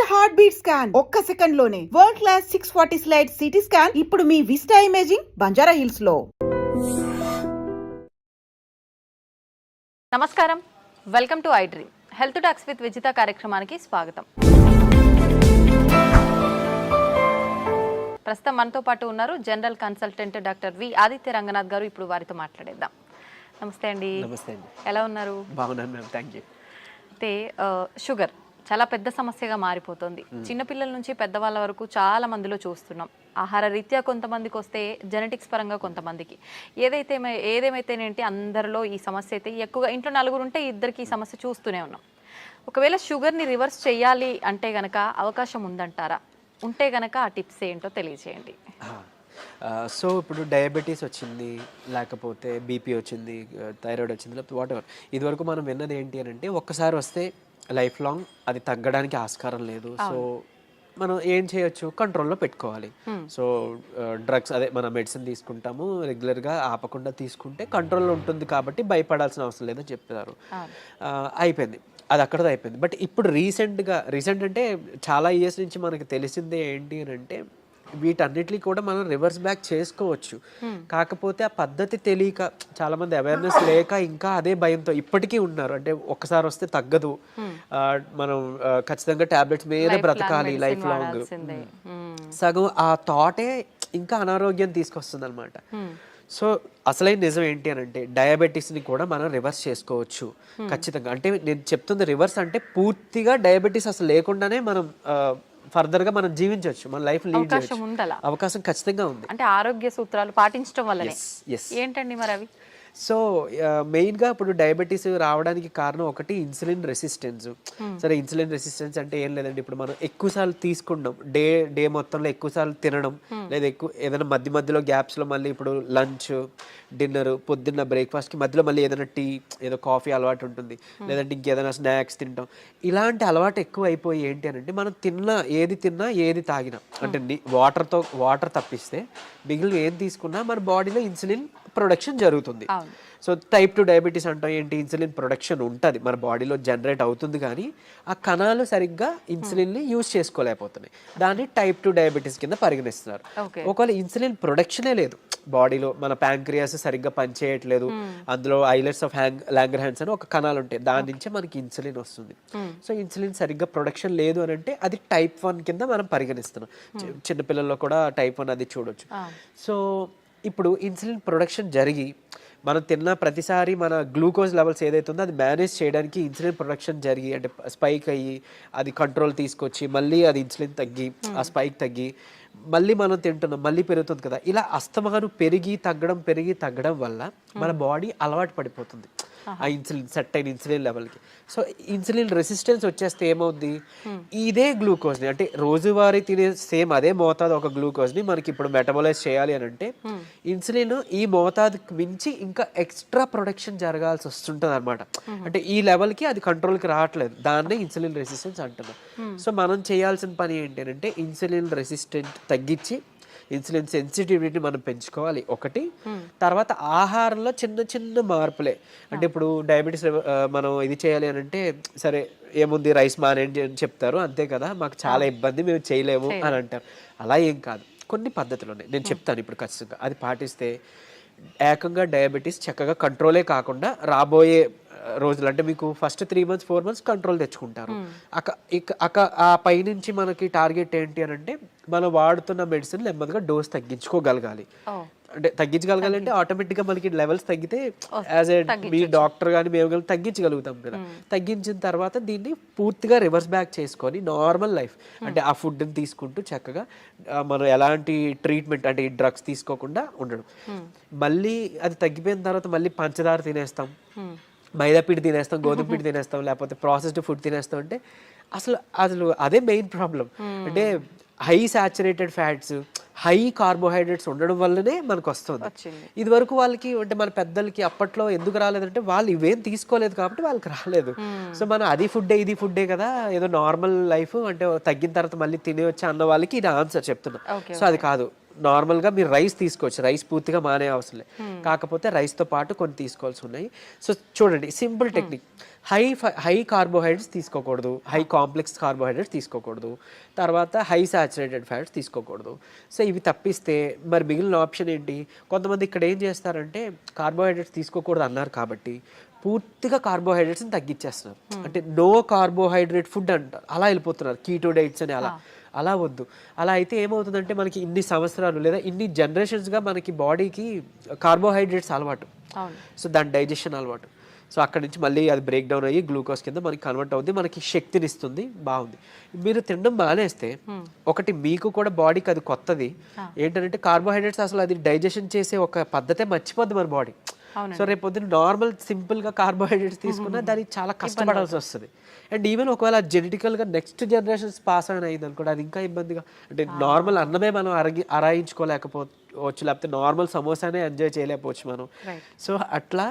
Heart beat scan ఒక్క second లోనే world class 640 slide CT scan ఇప్పుడు మీ విస్టా ఇమేజింగ్ బంజారా హిల్స్ లో. నమస్కారం, welcome to iDream health talks with Vijitha కార్యక్రమానికి స్వాగతం. ప్రస్తుతం మనతో పాటు ఉన్నారు general consultant doctor V Aditya Ranganath గారు. ఇప్పుడు వారితో మాట్లాడేద్దాం. నమస్తే అండి. నమస్తే అండి. ఎలా ఉన్నారు? బాగున్నాను మ్యామ్, థ్యాంక్ యూ. అయితే షుగర్ చాలా పెద్ద సమస్యగా మారిపోతుంది. చిన్నపిల్లల నుంచి పెద్దవాళ్ళ వరకు చాలా మందిలో చూస్తున్నాం. ఆహార రీత్యా కొంతమందికి వస్తే, జెనెటిక్స్ పరంగా కొంతమందికి, ఏదేమైతేనేంటి అందరిలో ఈ సమస్య అయితే ఎక్కువగా. ఇంట్లో నలుగురు ఉంటే ఇద్దరికి ఈ సమస్య చూస్తూనే ఉన్నాం. ఒకవేళ షుగర్ని రివర్స్ చేయాలి అంటే గనక అవకాశం ఉందంటారా? ఉంటే గనక ఆ టిప్స్ ఏంటో తెలియజేయండి. సో ఇప్పుడు డయాబెటీస్ వచ్చింది, లేకపోతే బీపీ వచ్చింది, థైరాయిడ్ వచ్చింది, లేకపోతే వాట్ ఎవర్, ఇదివరకు మనం విన్నది ఏంటి అని అంటే ఒక్కసారి వస్తే లైఫ్ లాంగ్ అది తగ్గడానికి ఆస్కారం లేదు. సో మనం ఏం చేయొచ్చు, కంట్రోల్లో పెట్టుకోవాలి. సో డ్రగ్స్, అదే మన మెడిసిన్ తీసుకుంటాము రెగ్యులర్గా, ఆపకుండా తీసుకుంటే కంట్రోల్లో ఉంటుంది కాబట్టి భయపడాల్సిన అవసరం లేదని చెప్తారు. అయిపోయింది, అది అక్కడతో అయిపోయింది. బట్ ఇప్పుడు రీసెంట్ అంటే చాలా ఇయర్స్ నుంచి మనకి తెలిసిందే ఏంటి అని అంటే వీటన్నిటిని కూడా మనం రివర్స్ బ్యాక్ చేసుకోవచ్చు. కాకపోతే ఆ పద్ధతి తెలియక, చాలా మంది అవేర్నెస్ లేక ఇంకా అదే భయంతో ఇప్పటికీ ఉన్నారు. అంటే ఒక్కసారి వస్తే తగ్గదు, మనం ఖచ్చితంగా టాబ్లెట్స్ మీద బ్రతకాలి లైఫ్ లాంగ్. సగం ఆ థాటే ఇంకా అనారోగ్యం తీసుకొస్తుంది అనమాట. సో అసలైన నిజం ఏంటి అని అంటే డయాబెటీస్ని కూడా మనం రివర్స్ చేసుకోవచ్చు ఖచ్చితంగా. అంటే నేను చెప్తుంది రివర్స్ అంటే పూర్తిగా డయాబెటీస్ అసలు లేకుండానే మనం ఫర్దర్గా మనం జీవించవచ్చు, మన లైఫ్ లీడ్ చేయొచ్చు. అవకాశం ఖచ్చితంగా ఉంది. అంటే ఆరోగ్య సూత్రాలు పాటించడం వల్లనే. ఏంటండి మరి అవి? సో మెయిన్గా ఇప్పుడు డయాబెటీస్ రావడానికి కారణం ఒకటి ఇన్సులిన్ రెసిస్టెన్స్. సరే, ఇన్సులిన్ రెసిస్టెన్స్ అంటే ఏం లేదండి, ఇప్పుడు మనం ఎక్కువసార్లు తీసుకుంటాం, డే మొత్తంలో ఎక్కువసార్లు తినడం, లేదా ఏదైనా మధ్యలో గ్యాప్స్లో మళ్ళీ ఇప్పుడు లంచ్, డిన్నర్, పొద్దున్న బ్రేక్ఫాస్ట్కి మధ్యలో మళ్ళీ ఏదైనా టీ, ఏదో కాఫీ అలవాటు ఉంటుంది, లేదంటే ఇంకేదైనా స్నాక్స్ తింటాం. ఇలాంటి అలవాటు ఎక్కువ అయిపోయి ఏంటి అని అంటే మనం ఏది తిన్నా ఏది తాగినా, అంటే వాటర్ తప్పిస్తే మిగిలిన ఏం తీసుకున్నా మన బాడీలో ఇన్సులిన్ ప్రొడక్షన్ జరుగుతుంది. సో టైప్ 2 డయాబెటీస్ అంటాం ఏంటి, ఇన్సులిన్ ప్రొడక్షన్ ఉంటుంది మన బాడీలో, జనరేట్ అవుతుంది, కానీ ఆ కణాలు సరిగ్గా ఇన్సులిన్ని యూజ్ చేసుకోలేకపోతున్నాయి. దాన్ని టైప్ 2 డయాబెటీస్ కింద పరిగణిస్తున్నారు. ఒకవేళ ఇన్సులిన్ ప్రొడక్షనే లేదు బాడీలో, మన ప్యాంక్రియాస్ సరిగ్గా పనిచేయట్లేదు, అందులో ఐలెట్స్ ఆఫ్ లాంగర్హాన్స్ అని ఒక కణాలు ఉంటాయి, దాని నుంచే మనకి ఇన్సులిన్ వస్తుంది. సో ఇన్సులిన్ సరిగ్గా ప్రొడక్షన్ లేదు అని అంటే అది టైప్ 1 కింద మనం పరిగణిస్తున్నాం. చిన్నపిల్లల్లో కూడా టైప్ 1 అది చూడొచ్చు. సో ఇప్పుడు ఇన్సులిన్ ప్రొడక్షన్ జరిగి మనం తిన్న ప్రతిసారి మన గ్లూకోజ్ లెవెల్స్ ఏదైతే ఉందో అది మేనేజ్ చేయడానికి ఇన్సులిన్ ప్రొడక్షన్ జరిగి, అంటే స్పైక్ అయ్యి అది కంట్రోల్ తీసుకొచ్చి మళ్ళీ అది ఇన్సులిన్ తగ్గి ఆ స్పైక్ తగ్గి మళ్ళీ మనం తింటున్నాం, మళ్ళీ పెరుగుతుంది కదా. ఇలా అస్తమానం పెరిగి తగ్గడం వల్ల మన బాడీ అలవాటు పడిపోతుంది ఆ ఇన్సులిన్, సెట్ అయిన ఇన్సులిన్ లెవెల్కి. సో ఇన్సులిన్ రెసిస్టెన్స్ వచ్చేస్తే ఏమవుద్ది, ఇదే గ్లూకోజ్ని, అంటే రోజువారీ తినే సేమ్ అదే మోతాదు ఒక గ్లూకోజ్ని మనకి ఇప్పుడు మెటబలైజ్ చేయాలి అని అంటే ఇన్సులిన్ ఈ మోతాదుకి మించి ఇంకా ఎక్స్ట్రా ప్రొడక్షన్ జరగాల్సి వస్తుంటుంది అనమాట. అంటే ఈ లెవెల్కి అది కంట్రోల్కి రావట్లేదు, దాన్నే ఇన్సులిన్ రెసిస్టెన్స్ అంటున్నాం. సో మనం చేయాల్సిన పని ఏంటి అంటే ఇన్సులిన్ రెసిస్టెంట్ తగ్గించి ఇన్సులిన్ సెన్సిటివిటీ మనం పెంచుకోవాలి ఒకటి. తర్వాత ఆహారంలో చిన్న మార్పులే, అంటే ఇప్పుడు డయాబెటీస్ మనం ఇది చేయాలి అని అంటే సరే ఏముంది రైస్ మానేయండి అని చెప్తారు, అంతే కదా, మాకు చాలా ఇబ్బంది, మేము చేయలేము అని అంటారు. అలా ఏం కాదు, కొన్ని పద్ధతులు ఉన్నాయి, నేను చెప్తాను ఇప్పుడు ఖచ్చితంగా. అది పాటిస్తే ఏకంగా డయాబెటీస్ చక్కగా కంట్రోలే కాకుండా రాబోయే రోజులు, అంటే మీకు ఫస్ట్ 3 months 4 months కంట్రోల్ తెచ్చుకుంటారు. ఆ పైనుంచి మనకి టార్గెట్ ఏంటి అని అంటే మనం వాడుతున్న మెడిసిన్ నెమ్మదిగా డోస్ తగ్గించుకోగలగాలి. అంటే తగ్గించగలగాలి అంటే ఆటోమేటిక్గా మనకి లెవెల్స్ తగ్గితే యాజ్ ఏ మీ డాక్టర్ కానీ మేము కానీ తగ్గించగలుగుతాం కదా. తగ్గించిన తర్వాత దీన్ని పూర్తిగా రివర్స్ బ్యాక్ చేసుకొని నార్మల్ లైఫ్, అంటే ఆ ఫుడ్ని తీసుకుంటూ చక్కగా మనం ఎలాంటి ట్రీట్మెంట్, అంటే ఈ డ్రగ్స్ తీసుకోకుండా ఉండడం. మళ్ళీ అది తగ్గిపోయిన తర్వాత మళ్ళీ పంచదార తినేస్తాం, మైదా పిండి తినేస్తాం, గోధుమ పిండి తినేస్తాం, లేకపోతే ప్రాసెస్డ్ ఫుడ్ తినేస్తాం. అంటే అసలు అదే మెయిన్ ప్రాబ్లం. అంటే high saturated fats, high carbohydrates ఉండడం వల్లనే మనకు వస్తుంది. ఇది వరకు వాళ్ళకి, అంటే మన పెద్దలకి అప్పట్లో ఎందుకు రాలేదంటే వాళ్ళు ఇవేం తీసుకోలేదు కాబట్టి వాళ్ళకి రాలేదు. సో మనం అది ఫుడ్డే ఇది ఫుడ్డే కదా, ఏదో నార్మల్ లైఫ్, అంటే తగ్గిన తర్వాత మళ్ళీ తినేవచ్చా అన్న వాళ్ళకి ఇది ఆన్సర్ చెప్తున్నా. సో అది కాదు, నార్మల్గా మీరు రైస్ తీసుకోవచ్చు, రైస్ పూర్తిగా మానే అవసరం లేదు, కాకపోతే రైస్తో పాటు కొన్ని తీసుకోవాల్సి ఉన్నాయి. సో చూడండి, సింపుల్ టెక్నిక్, హై కార్బోహైడ్రేట్స్ తీసుకోకూడదు, హై కాంప్లెక్స్ కార్బోహైడ్రేట్స్ తీసుకోకూడదు, తర్వాత హై సాచురేటెడ్ ఫ్యాట్స్ తీసుకోకూడదు. సో ఇవి తప్పిస్తే మరి మిగిలిన ఆప్షన్ ఏంటి? కొంతమంది ఇక్కడ ఏం చేస్తారంటే కార్బోహైడ్రేట్స్ తీసుకోకూడదు అన్నారు కాబట్టి పూర్తిగా కార్బోహైడ్రేట్స్ని తగ్గించేస్తున్నారు. అంటే నో కార్బోహైడ్రేట్ ఫుడ్ అంటారు, అలా వెళ్ళిపోతున్నారు, కీటో డైట్స్ అని. అలా వద్దు. అలా అయితే ఏమవుతుందంటే మనకి ఇన్ని సంవత్సరాలు లేదా ఇన్ని జనరేషన్స్గా మనకి బాడీకి కార్బోహైడ్రేట్స్ అలవాటు, సో దాని డైజెషన్ అలవాటు. సో అక్కడి నుంచి మళ్ళీ అది బ్రేక్ డౌన్ అయ్యి గ్లూకోజ్ కింద మనకి కన్వర్ట్ అవుతుంది, మనకి శక్తిని ఇస్తుంది, బాగుంది. మీరు తినడం మానేస్తే ఒకటి మీకు కూడా బాడీకి అది కొత్తది ఏంటంటే కార్బోహైడ్రేట్స్ అసలు అది డైజెషన్ చేసే ఒక పద్ధతే మర్చిపోద్ది మన బాడీ. సో రేపు పొద్దున్న నార్మల్ సింపుల్గా కార్బోహైడ్రేట్స్ తీసుకున్నా దానికి చాలా కష్టపడాల్సి వస్తుంది. అండ్ ఈవెన్ ఒకవేళ జెనెటికల్గా నెక్స్ట్ జనరేషన్స్ పాస్ అయిన అయింది అనుకోండి, అది ఇంకా ఇబ్బందిగా. అంటే నార్మల్ అన్నమే మనం అరాయించుకోలేకపోవచ్చు, లేకపోతే నార్మల్ సమోసానే ఎంజాయ్ చేయలేకపోవచ్చు మనం. సో అట్లా.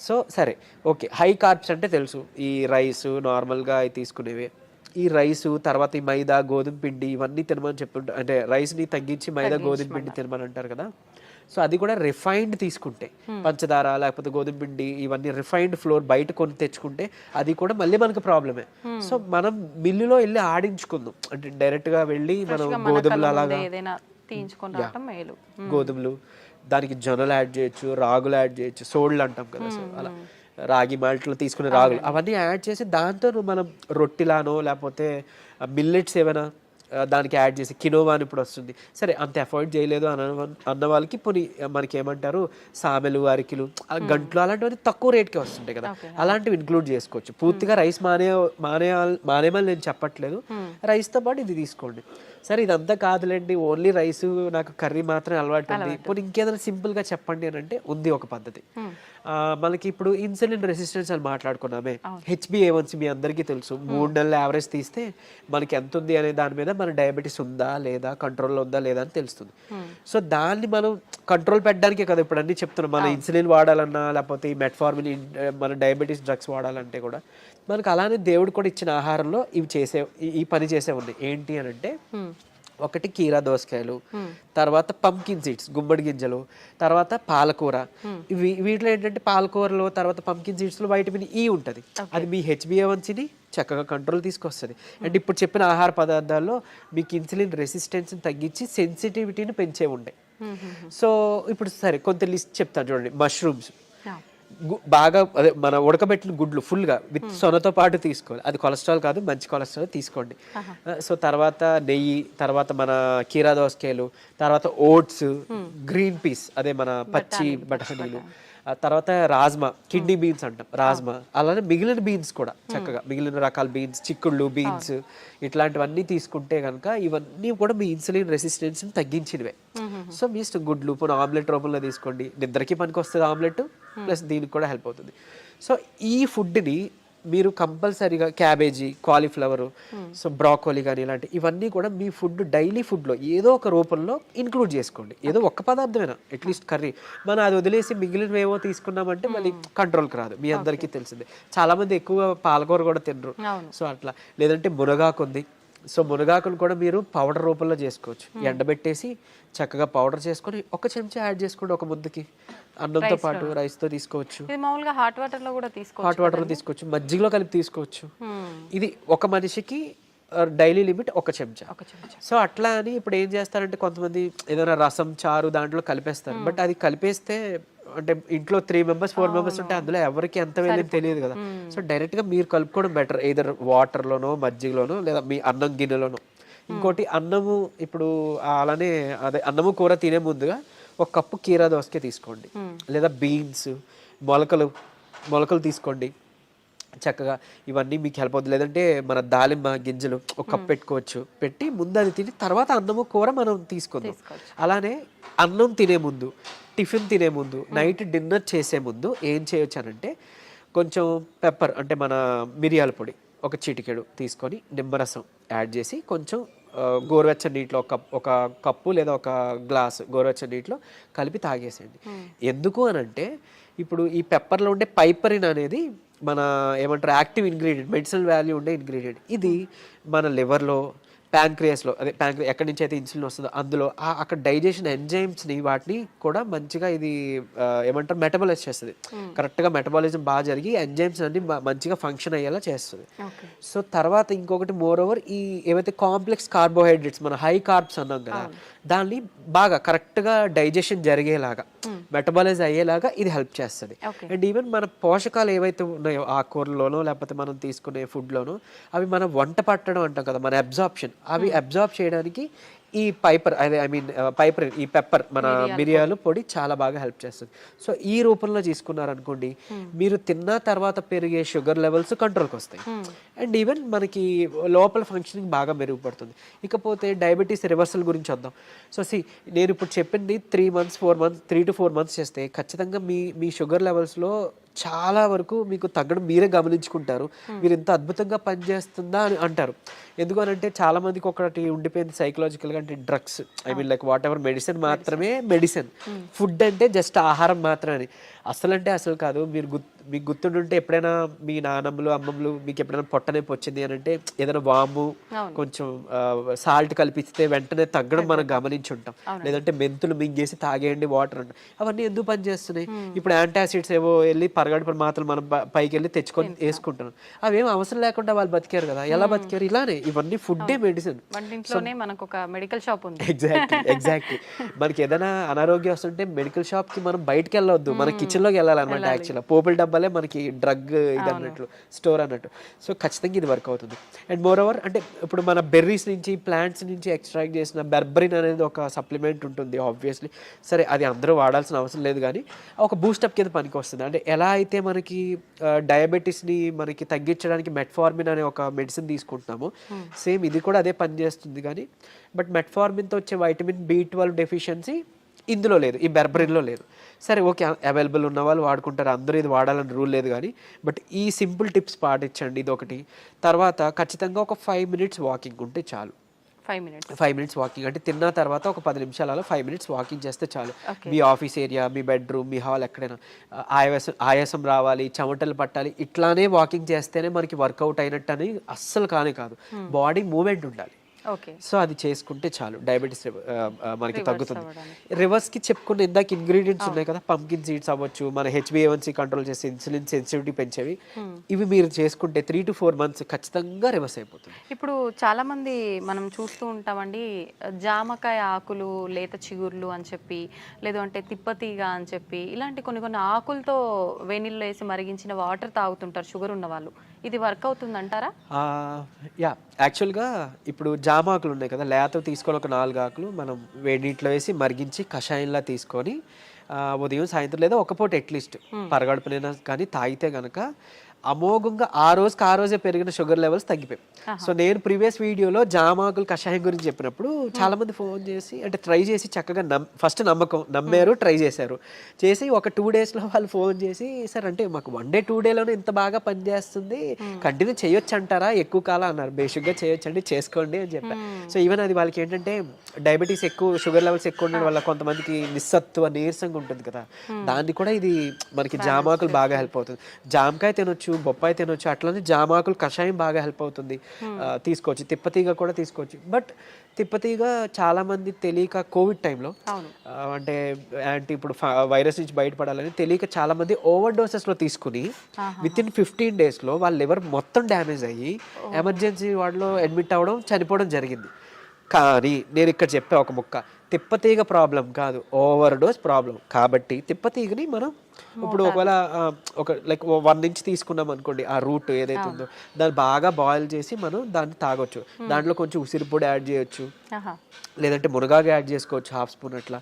సో సరే, ఓకే, హై కార్బ్స్ అంటే తెలుసు, ఈ రైస్ నార్మల్గా అవి తీసుకునేవి. ఈ రైసు తర్వాత ఈ మైదా గోధుమ పిండి ఇవన్నీ తినమని చెప్తుంటారు, అంటే రైస్ని తగ్గించి మైదా గోధుమ పిండి తినమని అంటారు కదా. సో అది కూడా రిఫైన్డ్ తీసుకుంటే, పంచదార లేకపోతే గోధుమ పిండి ఇవన్నీ రిఫైన్డ్ ఫ్లోర్ బయట కొని తెచ్చుకుంటే అది కూడా మళ్ళీ మనకు ప్రాబ్లమే. సో మనం మిల్లులో వెళ్ళి ఆడించుకుందాం, అంటే డైరెక్ట్గా వెళ్ళి మనం గోధుమలు అలాగా గోధుమలు, దానికి జొన్నలు యాడ్ చేయొచ్చు, రాగులు యాడ్ చేయొచ్చు, సోళ్ళు అంటాం కదా, సో అలా రాగి మాల్ట్లో తీసుకునే రాగులు అవన్నీ యాడ్ చేసి దాంతో మనం రొట్టిలానో లేకపోతే మిల్లెట్స్ ఏమైనా దానికి యాడ్ చేసి, కినోవా అని ఇప్పుడు వస్తుంది, సరే అంత అఫోర్డ్ చేయలేదు అన్న వాళ్ళకి పోనీ మనకి ఏమంటారు సామెలు, అరికిలు, గంట్లు అలాంటివన్నీ తక్కువ రేట్కే వస్తుంటాయి కదా, అలాంటివి ఇంక్లూడ్ చేసుకోవచ్చు. పూర్తిగా రైస్ మానేమని నేను చెప్పట్లేదు, రైస్తో పాటు ఇది తీసుకోండి. సరే ఇదంతా కాదులేండి, ఓన్లీ రైస్ నాకు కర్రీ మాత్రమే అలవాటు ఉంది, ఇప్పుడు ఇంకేదైనా సింపుల్గా చెప్పండి అని అంటే ఉంది ఒక పద్ధతి. మనకి ఇప్పుడు ఇన్సులిన్ రెసిస్టెన్స్ అని మాట్లాడుకున్నామే, HbA1c మీ అందరికీ తెలుసు, 3 నెలల యావరేజ్ తీస్తే మనకి ఎంత ఉంది అనే దాని మీద మన డయాబెటీస్ ఉందా లేదా, కంట్రోల్లో ఉందా లేదా అని తెలుస్తుంది. సో దాన్ని మనం కంట్రోల్ పెట్టడానికే కదా ఇప్పుడు అన్ని చెప్తున్నాం. మన ఇన్సులిన్ వాడాలన్నా లేకపోతే ఈ మెట్ఫార్మిన్ మన డయాబెటీస్ డ్రగ్స్ వాడాలంటే కూడా మనకు అలానే దేవుడు కూడా ఇచ్చిన ఆహారంలో ఈ పని చేసే ఉంది. ఏంటి అని అంటే ఒకటి కీరా దోసకాయలు, తర్వాత పంకిన్ సీడ్స్ గుమ్మడి గింజలు, తర్వాత పాలకూర. వీటిలో ఏంటంటే పాలకూరలో తర్వాత పంకిన్ సీడ్స్లో వైటమిన్ ఈ ఉంటుంది, అది మీ HbA1cని చక్కగా కంట్రోల్ తీసుకొస్తుంది. అండ్ ఇప్పుడు చెప్పిన ఆహార పదార్థాల్లో మీకు ఇన్సులిన్ రెసిస్టెన్స్ని తగ్గించి సెన్సిటివిటీని పెంచే ఉంటాయి. సో ఇప్పుడు సరే కొంత లిస్ట్ చెప్తాను చూడండి. మష్రూమ్స్ బాగా అదే మన ఉడకబెట్టిన గుడ్లు ఫుల్గా విత్ సొనతో పాటు తీసుకోవాలి, అది కొలెస్ట్రాల్ కాదు, మంచి కొలెస్ట్రాల్ తీసుకోండి. సో తర్వాత నెయ్యి, తర్వాత మన కీరా దోసకాయలు, తర్వాత ఓట్స్, గ్రీన్ పీస్ అదే మన పచ్చి బఠానీలు, తర్వాత రాజ్మా, కిడ్నీ బీన్స్ అంటాం రాజ్మా, అలానే మిగిలిన బీన్స్ కూడా చక్కగా మిగిలిన రకాల బీన్స్, చిక్కుళ్ళు బీన్స్ ఇట్లాంటివన్నీ తీసుకుంటే కనుక ఇవన్నీ కూడా మీ ఇన్సులిన్ రెసిస్టెన్స్ని తగ్గించినవే. సో మీ ఇష్టం, గుడ్లు ఇప్పుడు ఆమ్లెట్ రూపంలో తీసుకోండి, నిద్రకి పనికి వస్తుంది ఆమ్లెట్, ప్లస్ దీనికి కూడా హెల్ప్ అవుతుంది. సో ఈ ఫుడ్ని మీరు కంపల్సరీగా క్యాబేజీ, కాలీఫ్లవర్, సో బ్రాకోలీ కానీ ఇలాంటి ఇవన్నీ కూడా మీ ఫుడ్ డైలీ ఫుడ్లో ఏదో ఒక రూపంలో ఇంక్లూడ్ చేసుకోండి. ఏదో ఒక్క పదార్థమైనా అట్లీస్ట్ కర్రీ, మనం అది వదిలేసి మిగిలినవేవో తీసుకున్నామంటే మళ్ళీ కంట్రోల్కి రాదు, మీ అందరికీ తెలిసిందే. చాలామంది ఎక్కువ పాలకూర కూడా తినరు, సో అట్లా. లేదంటే మునగాకు ఉంది, సో మునగాకును కూడా మీరు పౌడర్ రూపంలో చేసుకోవచ్చు, ఎండబెట్టేసి చక్కగా పౌడర్ చేసుకొని ఒక చెంచా యాడ్ చేసుకోండి ఒక ముద్దకి, అన్నంతో పాటు రైస్తో తీసుకోవచ్చు, హాట్ వాటర్లో కూడా తీసుకోవచ్చు, మజ్జిగలో కలిపి తీసుకోవచ్చు. ఇది ఒక మనిషికి డైలీ లిమిట్ ఒక చెంచా. సో అట్లా అని ఇప్పుడు ఏం చేస్తారంటే కొంతమంది ఏదైనా రసం, చారు దాంట్లో కలిపేస్తారు, బట్ అది కలిపేస్తే అంటే ఇంట్లో 3 members 4 members ఉంటే అందులో ఎవరికి ఎంత వేయలేదు తెలియదు కదా. సో డైరెక్ట్గా మీరు కలుపుకోవడం బెటర్, ఏదర్ వాటర్లోనో మజ్జిగలోనో లేదా మీ అన్నం గిన్నెలోనో. ఇంకోటి అన్నము, ఇప్పుడు అలానే అదే అన్నము కూర తినే ముందుగా 1 కప్పు కీరా దోసకాయ తీసుకోండి, లేదా బీన్స్, మొలకలు తీసుకోండి చక్కగా, ఇవన్నీ మీకు హెల్ప్ అవుతుంది. లేదంటే మన దాలిమ్మ గింజలు 1 కప్ పెట్టుకోవచ్చు, పెట్టి ముందు అది తిని తర్వాత అన్నము కూర మనం తీసుకుందాం. అలానే అన్నం తినే ముందు, టిఫిన్ తినే ముందు, నైట్ డిన్నర్ చేసే ముందు ఏం చేయొచ్చు అనంటే కొంచెం పెప్పర్ అంటే మన మిరియాల పొడి 1 చిటికెడు తీసుకొని నిమ్మరసం యాడ్ చేసి కొంచెం గోరువెచ్చని నీటిలో ఒక కప్పు లేదా 1 గ్లాసు గోరువెచ్చని నీటిలో కలిపి తాగేసేయండి. ఎందుకు అనంటే ఇప్పుడు ఈ పెప్పర్లో ఉండే పైపరిన్ అనేది మన ఏమంటారు యాక్టివ్ ఇంగ్రీడియంట్, మెడిసినల్ వాల్యూ ఉండే ఇంగ్రీడియంట్. ఇది మన లివర్లో ప్యాంక్రియాస్లో అదే ఎక్కడి నుంచి అయితే ఇన్సులిన్ వస్తుందో అందులో అక్కడ డైజెషన్ ఎంజైమ్స్ని వాటిని కూడా మంచిగా ఇది ఏమంటారు మెటబాలైజ్ చేస్తుంది. కరెక్ట్గా మెటబాలిజం బాగా జరిగి ఎంజైమ్స్ అన్ని మంచిగా ఫంక్షన్ అయ్యేలా చేస్తుంది. సో తర్వాత ఇంకొకటి మోర్ ఓవర్ ఈ ఏవైతే కాంప్లెక్స్ కార్బోహైడ్రేట్స్ మన హై కార్బ్స్ అన్నాం కదా దాన్ని బాగా కరెక్ట్గా డైజెషన్ జరిగేలాగా మెటబాలైజ్ అయ్యేలాగా ఇది హెల్ప్ చేస్తుంది. అండ్ ఈవెన్ మన పోషకాలు ఏవైతే ఉన్నాయో ఆకుకూరలోనో లేకపోతే మనం తీసుకునే ఫుడ్లోనో అవి మనం వంట పట్టడం అంటాం కదా, మన అబ్జార్ప్షన్ అవి అబ్జార్బ్ చేయడానికి ఈ పైపర్ ఈ పెప్పర్ మన మిరియాలు పొడి చాలా బాగా హెల్ప్ చేస్తుంది. సో ఈ రూపంలో తీసుకున్నారనుకోండి మీరు తిన్న తర్వాత పెరిగే షుగర్ లెవెల్స్ కంట్రోల్కి వస్తాయి. అండ్ ఈవెన్ మనకి లోపల ఫంక్షనింగ్ బాగా మెరుగుపడుతుంది. ఇకపోతే డయాబెటీస్ రివర్సల్ గురించి వద్దాం. సో నేను ఇప్పుడు చెప్పింది 3 to 4 months చేస్తే ఖచ్చితంగా మీ షుగర్ లెవెల్స్లో చాలా వరకు మీకు తగ్గడం మీరే గమనించుకుంటారు. మీరు ఇంత అద్భుతంగా పనిచేస్తుందా అని అంటారు. ఎందుకనంటే చాలా మందికి ఒకటి ఉండిపోయింది సైకలాజికల్గా, అంటే drugs like what ever medicine మాత్రమే మెడిసిన్, ఫుడ్ అంటే జస్ట్ ఆహారం మాత్రమే. అసలు కాదు. మీకు గుర్తుండుంటే ఎప్పుడైనా మీ నాన్నమ్మలు అమ్మమ్మలు మీకు ఎప్పుడైనా పొట్టనొప్పి వచ్చింది అని అంటే ఏదైనా వాము కొంచెం సాల్ట్ కలిపిస్తే వెంటనే తగ్గడం మనం గమనించి ఉంటాం. లేదంటే మెంతులు మింగేసి తాగేయండి వాటర్ అంటాం. అవన్నీ ఎందుకు పనిచేస్తున్నాయి? ఇప్పుడు యాంటాసిడ్స్ ఏవో వెళ్ళి పరగడుపున మాత్రలు మనం పైకి వెళ్ళి తెచ్చుకొని వేసుకుంటున్నాం. అవేం అవసరం లేకుండా వాళ్ళు బతికారు కదా. ఎలా బతికారు? ఇలానే. ఇవన్నీ ఫుడ్డే మెడిసిన్. ఎగ్జాక్ట్లీ. మనకి ఏదైనా అనారోగ్యం వస్తుంటే మెడికల్ షాప్ కి మనం బయటకు వెళ్ళొద్దు, మన కిచెన్ లోకి వెళ్ళాలన్నమాట. యాక్చువల్గా పోపుల డబ్బాలే మనకి డ్రగ్ ఇది అన్నట్లు, స్టోర్ అన్నట్టు. సో ఖచ్చితంగా ఇది వర్క్ అవుతుంది. అండ్ మోర్ ఓవర్ అంటే ఇప్పుడు మన బెర్రీస్ నుంచి ప్లాంట్స్ నుంచి ఎక్స్ట్రాక్ట్ చేసిన బెర్బరిన్ అనేది ఒక సప్లిమెంట్ ఉంటుంది ఆబ్వియస్లీ. సరే అది అందరూ వాడాల్సిన అవసరం లేదు కానీ ఒక బూస్టప్ కింద పనికి వస్తుంది. అంటే ఎలా అయితే మనకి డయాబెటీస్ని మనకి తగ్గించడానికి మెట్ఫార్మిన్ అనే ఒక మెడిసిన్ తీసుకుంటున్నామో సేమ్ ఇది కూడా అదే పనిచేస్తుంది. కానీ బట్ మెట్ఫార్మిన్తో వచ్చే వైటమిన్ B12 డెఫిషియన్సీ ఇందులో లేదు, ఈ బెర్బరిన్లో లేదు. సరే ఓకే, అవైలబుల్ ఉన్న వాళ్ళు వాడుకుంటారు, అందరూ ఇది వాడాలని రూల్ లేదు. కానీ బట్ ఈ సింపుల్ టిప్స్ పాటించండి, ఇది ఒకటి. తర్వాత ఖచ్చితంగా ఒక 5 minutes వాకింగ్ ఉంటే చాలు. 5 minutes వాకింగ్ అంటే తిన్న తర్వాత ఒక 10 నిమిషాలలో 5 minutes వాకింగ్ చేస్తే చాలు. మీ ఆఫీస్ ఏరియా, మీ బెడ్రూమ్, మీ హాల్ ఎక్కడైనా ఆయాసం రావాలి, చెమటలు పట్టాలి, ఇట్లానే వాకింగ్ చేస్తేనే మనకి వర్కౌట్ అయినట్టు అని అస్సలు కాదు. బాడీ మూమెంట్ ఉండాలి. సో అది చేసుకుంటే చాలు, డయాబెటీస్ మనకి తగ్గుతుంది. రివర్స్కి చెప్పుకున్న ఇందాక ఇంగ్రీడియంట్స్ ఉన్నాయి కదా, పంకిన్ సీడ్స్ అవ్వచ్చు, మన HbA1c కంట్రోల్ చేసి ఇన్సులిన్ సెన్సిటివిటీ పెంచేవి, ఇవి మీరు చేసుకుంటే 3 to 4 months ఖచ్చితంగా రివర్స్ అయిపోతుంది. ఇప్పుడు చాలా మంది మనం చూస్తూ ఉంటామండి, జామకాయ ఆకులు, లేత చిగుర్లు అని చెప్పి, లేదు అంటే తిప్పతీగ అని చెప్పి, ఇలాంటి కొన్ని ఆకులతో వేణిల్లో వేసి మరిగించిన వాటర్ తాగుతుంటారు షుగర్ ఉన్న వాళ్ళు. ఇది వర్క్ అవుతుంది అంటారా? యాక్చువల్గా ఇప్పుడు జామాకులు ఉన్నాయి కదా, లేత తీసుకొని ఒక 4 ఆకులు మనం వేడి నీటిలో వేసి మరిగించి కషాయంలా తీసుకొని ఉదయం సాయంత్రం లేదా ఒక పూట అట్లీస్ట్ పరగడుపునైనా కానీ తాగితే కనుక అమోఘంగా ఆ రోజే పెరిగిన షుగర్ లెవెల్స్ తగ్గిపోయాయి. సో నేను ప్రీవియస్ వీడియోలో జామాకులు కషాయం గురించి చెప్పినప్పుడు చాలా మంది ఫోన్ చేసి అంటే ట్రై చేసి చక్కగా ఫస్ట్ నమ్మారు, ట్రై చేశారు. చేసి ఒక 2 daysలో వాళ్ళు ఫోన్ చేసి, సార్ అంటే మాకు 1 day 2 dayలోనే ఇంత బాగా పనిచేస్తుంది, కంటిన్యూ చేయొచ్చు అంటారా, ఎక్కువ కాలం అన్నారు. బేసిక్గా చేయొచ్చండి, చేసుకోండి అని చెప్పారు. సో ఈవెన్ అది వాళ్ళకి ఏంటంటే డయాబెటీస్ ఎక్కువ, షుగర్ లెవెల్స్ ఎక్కువ ఉండడం వల్ల కొంతమందికి నిస్సత్తువ, నీరసంగా ఉంటుంది కదా, దాన్ని కూడా ఇది మనకి జామాకులు బాగా హెల్ప్ అవుతుంది. జామకాయ తినొచ్చు, బొప్పాయి తినొచ్చు, అట్లనే జామాకులు కషాయం బాగా హెల్ప్ అవుతుంది, తీసుకోవచ్చు. తిప్పతీగ కూడా తీసుకోవచ్చు. బట్ తిప్పతీగ చాలా మంది తెలియక కోవిడ్ టైంలో అంటే ఇప్పుడు వైరస్ నుంచి బయటపడాలని తెలియక చాలా మంది ఓవర్ డోసెస్లో తీసుకుని వితిన్ 15 daysలో వాళ్ళ లివర్ మొత్తం డ్యామేజ్ అయ్యి ఎమర్జెన్సీ వార్డులో అడ్మిట్ అవ్వడం, చనిపోవడం జరిగింది. కానీ నేను ఇక్కడ చెప్పే ఒక ముక్క, తిప్పతీగ ప్రాబ్లం కాదు, ఓవర్ డోస్ ప్రాబ్లం. కాబట్టి తిప్పతీగని మనం ఇప్పుడు ఒకవేళ ఒక లైక్ 1 inch తీసుకున్నాం అనుకోండి, ఆ రూట్ ఏదైతే ఉందో దాన్ని బాగా బాయిల్ చేసి మనం దాన్ని తాగొచ్చు. దాంట్లో కొంచెం ఉసిరి పొడి యాడ్ చేయొచ్చు, లేదంటే మునగాకు యాడ్ చేసుకోవచ్చు 1/2 spoon అట్లా.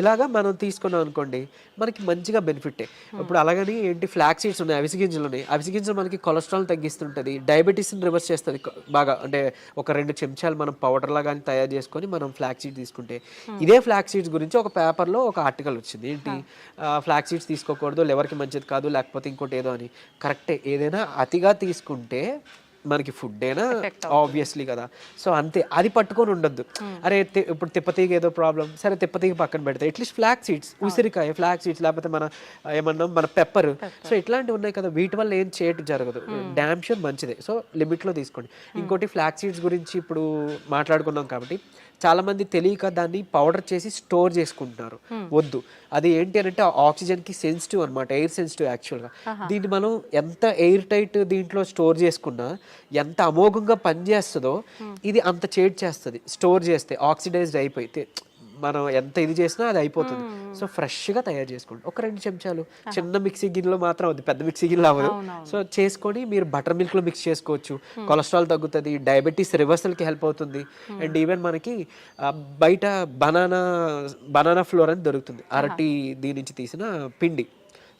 ఇలాగా మనం తీసుకున్నాం అనుకోండి మనకి మంచిగా బెనిఫిటే. ఇప్పుడు అలాగని ఏంటి ఫ్లాక్ సీడ్స్ ఉన్నాయి, అవిసె గింజలు ఉన్నాయి. అవిసె గింజలు మనకి కొలెస్ట్రాల్ తగ్గిస్తుంటుంది, డయాబెటీస్ని రివర్స్ చేస్తుంది బాగా. అంటే ఒక 2 చెంచాలు మనం పౌడర్లా కానీ తయారు చేసుకొని మనం ఫ్లాక్ సీడ్స్ తీసుకుంటే, ఇదే ఫ్లాక్ సీడ్స్ గురించి ఒక పేపర్లో ఒక ఆర్టికల్ వచ్చింది. ఏంటి, ఫ్లాక్ సీడ్స్ తీసుకోకూడదు, లివర్కి మంచిది కాదు, లేకపోతే ఇంకోటి ఏదో అని. కరెక్టే, ఏదైనా అతిగా తీసుకుంటే మనకి ఫుడ్ అయినా ఆబ్వియస్లీ కదా. సో అంతే, అది పట్టుకొని ఉండొద్దు. అరే ఇప్పుడు తిప్పతీగ ఏదో ప్రాబ్లం, సరే తిప్పతీగ పక్కన పెడితే అట్లీస్ట్ ఫ్లాక్ సీడ్స్, ఉసిరికాయ ఫ్లాక్ సీడ్స్, లేకపోతే మన ఏమన్నాం మన పెప్పర్, సో ఇట్లాంటివి ఉన్నాయి కదా, వీటి వల్ల ఏం చేయటం జరగదు. డ్యామ్ షూర్ మంచిదే. సో లిమిట్లో తీసుకోండి. ఇంకోటి ఫ్లాక్ సీడ్స్ గురించి ఇప్పుడు మాట్లాడుకున్నాం కాబట్టి చాలా మంది తెలియక దాన్ని పౌడర్ చేసి స్టోర్ చేసుకుంటున్నారు. వద్దు, అది ఏంటి అంటే ఆక్సిజన్కి సెన్సిటివ్ అనమాట, ఎయిర్ సెన్సిటివ్ యాక్చువల్గా. దీన్ని మనం ఎంత ఎయిర్ టైట్ దీంట్లో స్టోర్ చేసుకున్నా, ఎంత అమోఘంగా పనిచేస్తుందో ఇది అంత చేడ్ చేస్తుంది. స్టోర్ చేస్తే ఆక్సిడైజ్డ్ అయిపోతే మనం ఎంత ఇది చేసినా అది అయిపోతుంది. సో ఫ్రెష్గా తయారు చేసుకోండి. ఒక 2 చెంచాలు చిన్న మిక్సీ గిన్నెలో మాత్రం అవుతుంది, పెద్ద మిక్సీ గిన్నెలో అవ్వదు. సో చేసుకొని మీరు బటర్ మిల్క్లో మిక్స్ చేసుకోవచ్చు. కొలెస్ట్రాల్ తగ్గుతుంది, డయాబెటీస్ రివర్సల్కి హెల్ప్ అవుతుంది. అండ్ ఈవెన్ మనకి బయట బనానా ఫ్లోర్ అని దొరుకుతుంది, అరటి దీని నుంచి తీసిన పిండి.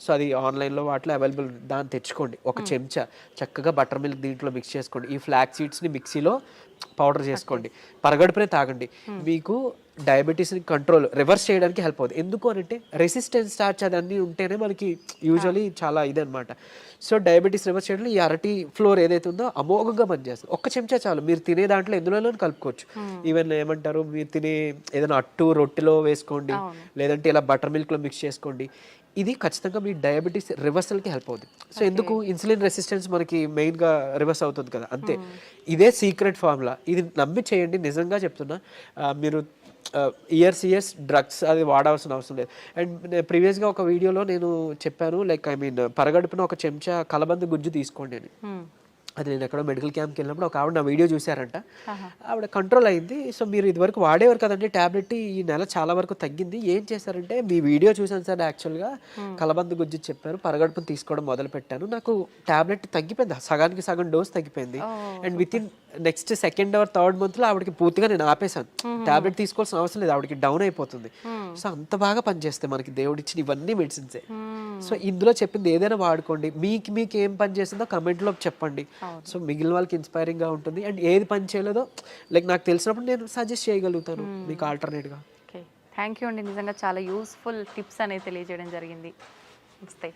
సో అది ఆన్లైన్లో వాటిలో అవైలబుల్, దాన్ని తెచ్చుకోండి. ఒక చెంచా చక్కగా బటర్ మిల్క్ దీంట్లో మిక్స్ చేసుకోండి. ఈ ఫ్లాక్ సీడ్స్ని మిక్సీలో పౌడర్ చేసుకోండి, పరగడుపునే తాగండి. మీకు డయాబెటీస్ని కంట్రోల్ రివర్స్ చేయడానికి హెల్ప్ అవుతుంది. ఎందుకు అంటే రెసిస్టెన్స్ స్టార్చ్ అదన్నీ ఉంటేనే మనకి యూజువలీ చాలా ఇదనమాట. సో డయాబెటీస్ రివర్స్ చేయడంలో ఈ అరటి ఫ్లోర్ ఏదైతే ఉందో అమోఘంగా పనిచేస్తుంది. ఒక్క చెంచా చాలు, మీరు తినే దాంట్లో ఎందులో కలుపుకోవచ్చు. ఈవెన్ ఏమంటారు, మీరు తినే ఏదైనా అట్టు రొట్టెలో వేసుకోండి, లేదంటే ఇలా బటర్ మిల్క్లో మిక్స్ చేసుకోండి. ఇది ఖచ్చితంగా మీ డయాబెటీస్ రివర్సల్కి హెల్ప్ అవుతుంది. సో ఎందుకు, ఇన్సులిన్ రెసిస్టెన్స్ మనకి మెయిన్గా రివర్స్ అవుతుంది కదా, అంతే. ఇదే సీక్రెట్ ఫార్ములా, ఇది నమ్మి చేయండి. నిజంగా చెప్తున్నా, మీరు ఇయర్స్ డ్రగ్స్ అది వాడాల్సిన అవసరం లేదు. అండ్ ప్రీవియస్గా ఒక వీడియోలో నేను చెప్పాను, లైక్ పరగడుపున ఒక చెంచా కలబంద గుజ్జు తీసుకోండి అని. అది నేను ఎక్కడో మెడికల్ క్యాంప్కి వెళ్ళినప్పుడు ఒక ఆవిడ నా వీడియో చూసారంట, ఆవిడ కంట్రోల్ అయింది. సో మీరు ఇదివరకు వాడేవారు కదండి ట్యాబ్లెట్, ఈ నెల చాలా వరకు తగ్గింది. ఏం చేశారంటే, మీ వీడియో చూసాను సార్, యాక్చువల్గా కలబంద గుజ్జు చెప్పారు, పరగడుపును తీసుకోవడం మొదలు పెట్టాను, నాకు ట్యాబ్లెట్ తగ్గిపోయింది, సగానికి సగం డోస్ తగ్గిపోయింది. And with in next 2nd or 3rd మంత్లో ఆవిడకి పూర్తిగా నేను ఆపేశాను, ట్యాబ్లెట్ తీసుకోవాల్సిన అవసరం లేదు, ఆవిడకి డౌన్ అయిపోతుంది. సో అంత బాగా పనిచేస్తాయి మనకి దేవుడు ఇచ్చిన ఇవన్నీ మెడిసిన్సే. సో ఇందులో చెప్పింది ఏదైనా వాడుకోండి. మీకు ఏం పని చేసిందో కమెంట్లో చెప్పండి. సో మిగిలిన వాళ్ళకి ఇన్స్పైరింగ్గా ఉంటుంది. అండ్ ఏది పని చేయలేదో లైక్ నాకు తెలిసినప్పుడు నేను సజెస్ట్ చేయగలుగుతాను మీకు ఆల్టర్నేట్గా. ఓకే, థ్యాంక్ యూ అండి. నిజంగా చాలా యూస్ఫుల్ టిప్స్ అనేది తెలియజేయడం జరిగింది. నమస్తే.